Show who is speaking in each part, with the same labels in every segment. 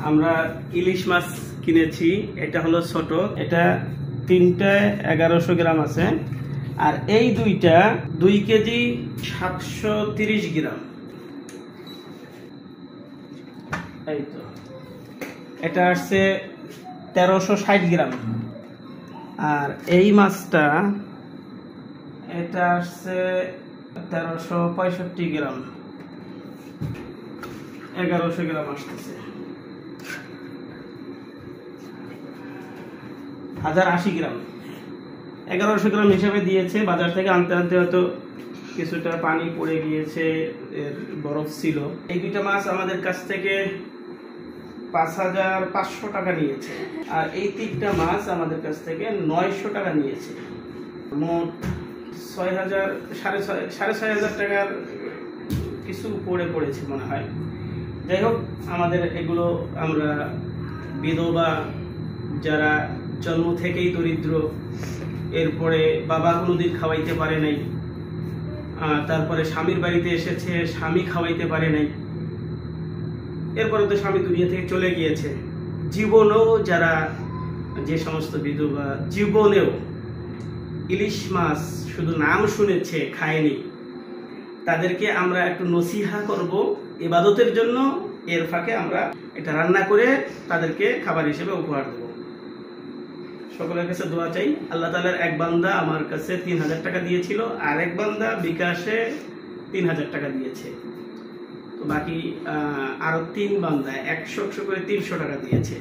Speaker 1: আমরা ইলিশ মাছ কিনেছি, এটা হলো ছোট, এটা তিনটায় 1100 গ্রাম আছে, আর এই দুইটা 2 কেজি 730 গ্রাম। এই তো এটা আসছে 1360 গ্রাম। আর এই মাছটা এটা আসছে 1365 গ্রাম, 1100 গ্রাম আসতেছে, 1080 গ্রাম। 1100 গ্রাম হিসাবে দিয়েছে। বাজার থেকে আনতে আনতে হয়তো কিছুটা পানি পড়ে গিয়েছে, এর বরফ ছিল। এই দুইটা মাছ আমাদের কাছ থেকে 5500 টাকা নিয়েছে, আর এই তিনটা মাছ আমাদের কাছ থেকে 900 টাকা নিয়েছে। মোট 6500 টাকার কিছু পড়েছে মনে হয়। যাই হোক, আমাদের এগুলো, আমরা বিধবা যারা জন্ম থেকেই দরিদ্র, এরপরে বাবা কোনোদিন খাওয়াইতে পারে নাই, তারপরে স্বামীর বাড়িতে এসেছে, স্বামী খাওয়াইতে পারে নাই, এরপরে তো স্বামী দুনিয়া থেকে চলে গিয়েছে। জীবনেও যারা, যে সমস্ত বিধবা জীবনেও ইলিশ মাছ শুধু নাম শুনেছে, খায়নি, তাদেরকে আমরা একটু নসিহা করব ইবাদতের জন্য। এর ফাঁকে আমরা এটা রান্না করে তাদেরকে খাবার হিসেবে উপহার দেব। সকলের কাছে দোয়া চাই। আল্লাহ তাআলার এক বান্দা আমার কাছে 3000 টাকা দিয়েছিল, আর এক বান্দা বিকাশে 3000 টাকা দিয়েছে। তো বাকি আরো 3 বান্দা 100 করে 300 টাকা দিয়েছে।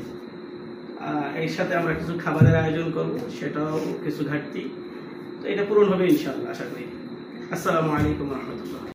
Speaker 1: এর সাথে আমরা কিছু খাবারের আয়োজন করব, সেটাও কিছু ঘাটতি, তো এটা পূরণ হবে ইনশাআল্লাহ, আশা করি। আসসালামু আলাইকুম ওয়া রাহমাতুল্লাহ।